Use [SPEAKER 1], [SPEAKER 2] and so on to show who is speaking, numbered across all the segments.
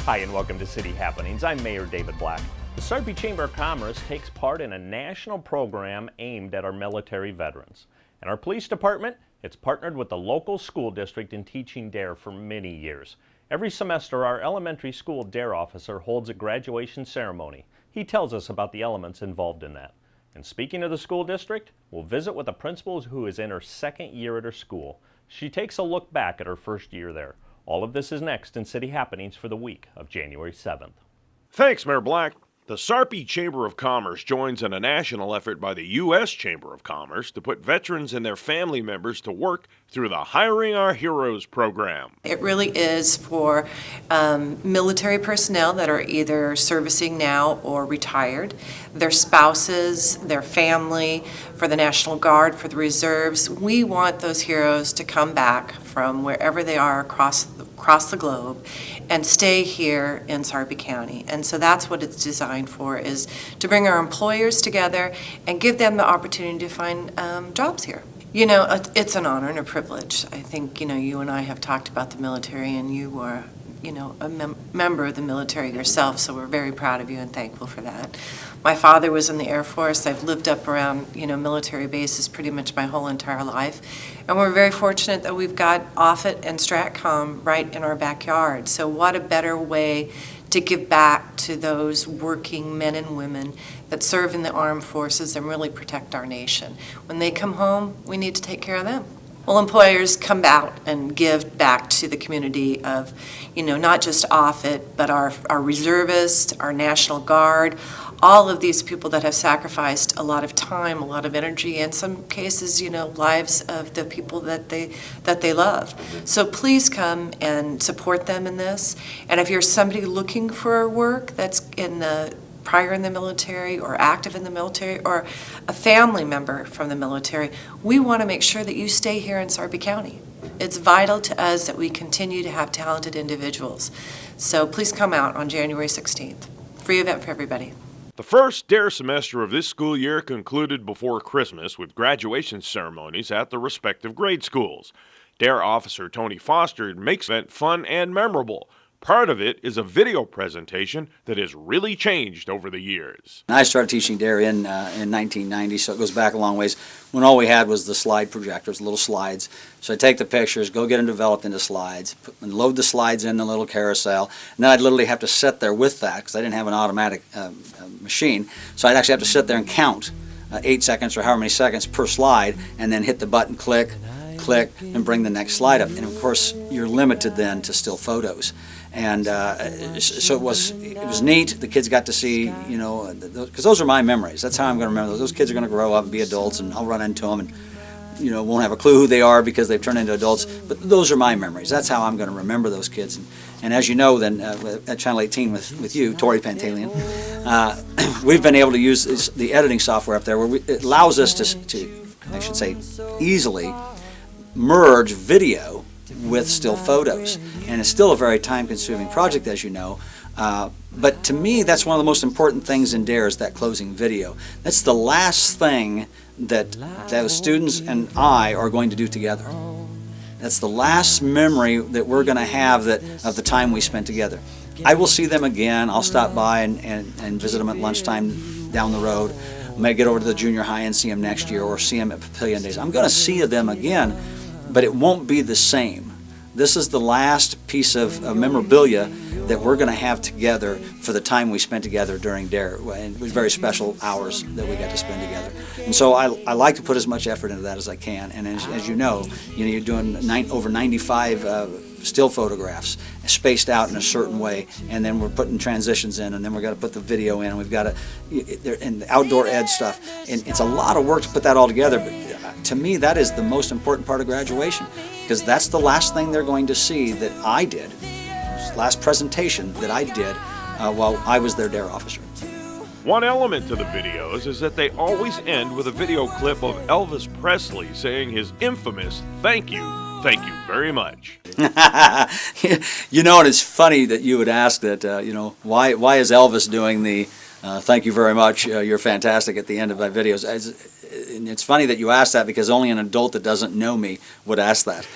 [SPEAKER 1] Hi, and welcome to City Happenings. I'm Mayor David Black. The Sarpy Chamber of Commerce takes part in a national program aimed at our military veterans. And our police department, it's partnered with the local school district in teaching D.A.R.E for many years. Every semester, our elementary school D.A.R.E officer holds a graduation ceremony. He tells us about the elements involved in that. And speaking of the school district, we'll visit with a principal who is in her second year at her school. She takes a look back at her first year there. All of this is next in City Happenings for the week of January 7th.
[SPEAKER 2] Thanks, Mayor Black. The Sarpy Chamber of Commerce joins in a national effort by the U.S. Chamber of Commerce to put veterans and their family members to work through the Hiring Our Heroes program.
[SPEAKER 3] It really is for military personnel that are either servicing now or retired, their spouses, their family, for the National Guard, for the reserves. We want those heroes to come back from wherever they are across the globe and stay here in Sarpy County. And so that's what it's designed for, is to bring our employers together and give them the opportunity to find jobs here. You know, it's an honor and a privilege. I think, you and I have talked about the military, and you are, a member of the military yourself, so we're very proud of you and thankful for that. My father was in the Air Force. I've lived up around, military bases pretty much my whole entire life. And we're very fortunate that we've got Offutt and Stratcom right in our backyard. So what a better way to give back to those working men and women that serve in the armed forces and really protect our nation. When they come home, we need to take care of them. Well, employers come out and give back to the community of, not just Offutt, but our reservists, our National Guard, all of these people that have sacrificed a lot of time, a lot of energy, in some cases, lives of the people that they love. So please come and support them in this. And if you're somebody looking for work that's prior in the military or active in the military or a family member from the military, we want to make sure that you stay here in Sarpy County. It's vital to us that we continue to have talented individuals. So please come out on January 16th. Free event for everybody.
[SPEAKER 2] The first D.A.R.E semester of this school year concluded before Christmas with graduation ceremonies at the respective grade schools. D.A.R.E officer Tony Foster makes the event fun and memorable. Part of it is a video presentation that has really changed over the years.
[SPEAKER 4] I started teaching D.A.R.E in 1990, so it goes back a long ways, when all we had was the slide projectors, little slides. So I'd take the pictures, go get them developed into slides, and load the slides in the little carousel, and then I'd literally have to sit there with that, because I didn't have an automatic machine, so I'd actually have to sit there and count 8 seconds or however many seconds per slide, and then hit the button, click, and bring the next slide up. And of course, you're limited then to still photos. And so it was neat. The kids got to see, because those are my memories. That's how I'm going to remember those. Those kids are going to grow up and be adults, and I'll run into them and, won't have a clue who they are because they've turned into adults. But those are my memories. That's how I'm going to remember those kids. And as you know, then at Channel 18 with you, Tori Pantalian, we've been able to use the editing software up there where it allows us to, I should say, easily merge video with still photos, and it's still a very time-consuming project, as you know, but to me that's one of the most important things in D.A.R.E is that closing video. That's the last thing that those students and I are going to do together. That's the last memory that we're going to have of the time we spent together. I will see them again. I'll stop by and visit them at lunchtime down the road. I may get over to the junior high and see them next year, or see them at Papillion Days. I'm going to see them again, but it won't be the same. This is the last piece of memorabilia that we're going to have together for the time we spent together during D.A.R.E. And it was very special hours that we got to spend together. And so I like to put as much effort into that as I can. And as you know, you're doing over 95 still photographs spaced out in a certain way, and then we're putting transitions in, and then we've got to put the video in, and we've got to, and the outdoor ed stuff. And it's a lot of work to put that all together, but to me that is the most important part of graduation, because that's the last thing they're going to see that I did, last presentation that I did while I was their D.A.R.E officer.
[SPEAKER 2] One element to the videos is that they always end with a video clip of Elvis Presley saying his infamous "Thank you very much."
[SPEAKER 4] And it's funny that you would ask that, why is Elvis doing the thank you very much, you're fantastic at the end of my videos. And it's funny that you ask that, because only an adult that doesn't know me would ask that.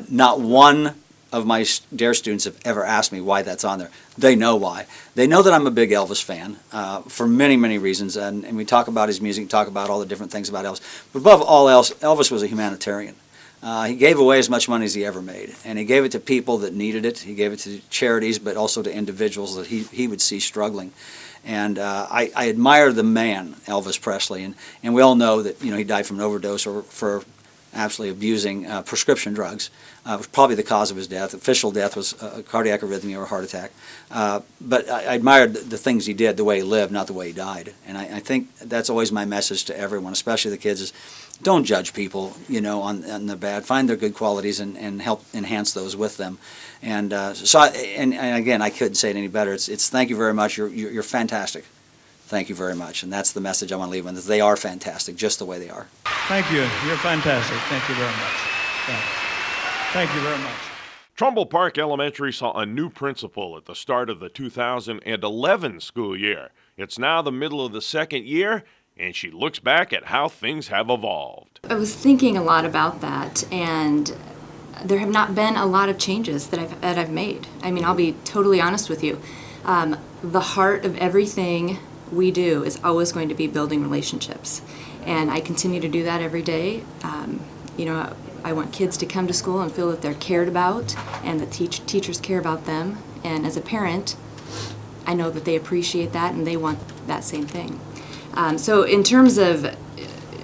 [SPEAKER 4] Not one of my D.A.R.E students have ever asked me why that's on there. They know why. They know that I'm a big Elvis fan for many, many reasons, and we talk about his music, talk about all the different things about Elvis. But above all else, Elvis was a humanitarian. He gave away as much money as he ever made, and he gave it to people that needed it. He gave it to charities, but also to individuals that he would see struggling. And I admire the man, Elvis Presley, and we all know that he died from an overdose or for absolutely abusing prescription drugs. Was probably the cause of his death. Official death was a cardiac arrhythmia or a heart attack. But I admired the things he did, the way he lived, not the way he died. And I think that's always my message to everyone, especially the kids, is don't judge people, on the bad. Find their good qualities and help enhance those with them. And and again, I couldn't say it any better. It's thank you very much. You're fantastic. Thank you very much. And that's the message I want to leave with. They are fantastic, just the way they are.
[SPEAKER 5] Thank you. You're fantastic. Thank you very much. Thank you very much.
[SPEAKER 2] Trumbull Park Elementary saw a new principal at the start of the 2011 school year. It's now the middle of the second year, and she looks back at how things have evolved.
[SPEAKER 6] I was thinking a lot about that, and there have not been a lot of changes that I've made. I mean, I'll be totally honest with you. The heart of everything we do is always going to be building relationships, and I continue to do that every day. I want kids to come to school and feel that they're cared about and that teachers care about them, and as a parent, I know that they appreciate that and they want that same thing. So in terms of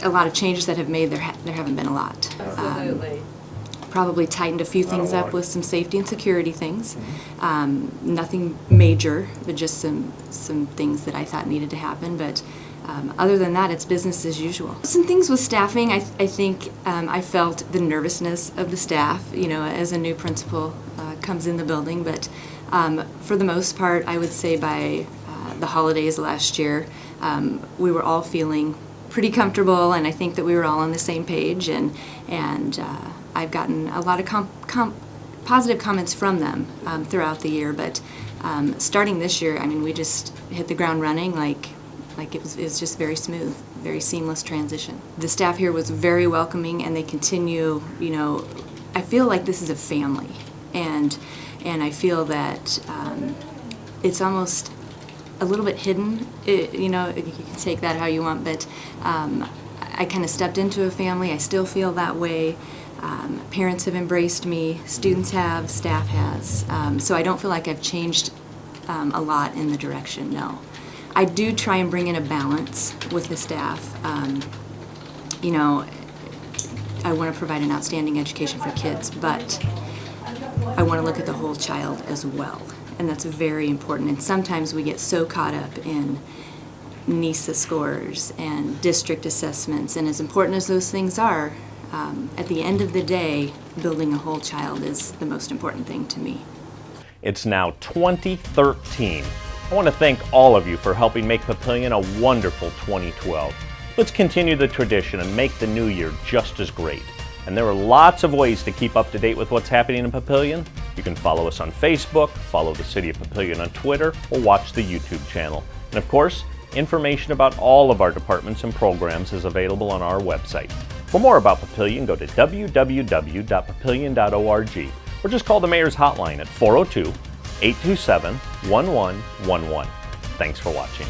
[SPEAKER 6] a lot of changes that have made, there haven't been a lot.
[SPEAKER 7] Absolutely.
[SPEAKER 6] Probably tightened a few things up with some safety and security things. Nothing major, but just some things that I thought needed to happen. But other than that, it's business as usual. Some things with staffing, I think I felt the nervousness of the staff, as a new principal comes in the building. But for the most part, I would say by the holidays last year, we were all feeling pretty comfortable, and I think that we were all on the same page. And I've gotten a lot of positive comments from them throughout the year. But starting this year, I mean, we just hit the ground running like it was just very smooth, very seamless transition. The staff here was very welcoming, and they continue, I feel like this is a family, and I feel that it's almost a little bit hidden, you can take that how you want, but I kind of stepped into a family. I still feel that way. Parents have embraced me, students have, staff has, so I don't feel like I've changed a lot in the direction, no. I do try and bring in a balance with the staff. I want to provide an outstanding education for kids, but I want to look at the whole child as well, and that's very important. And sometimes we get so caught up in NISA scores and district assessments, and as important as those things are, at the end of the day, building a whole child is the most important thing to me.
[SPEAKER 1] It's now 2013. I want to thank all of you for helping make Papillion a wonderful 2012. Let's continue the tradition and make the new year just as great. And there are lots of ways to keep up to date with what's happening in Papillion. You can follow us on Facebook, follow the City of Papillion on Twitter, or watch the YouTube channel. And of course, information about all of our departments and programs is available on our website. For more about Papillion, go to www.papillion.org or just call the Mayor's Hotline at 402-827-1111. Thanks for watching.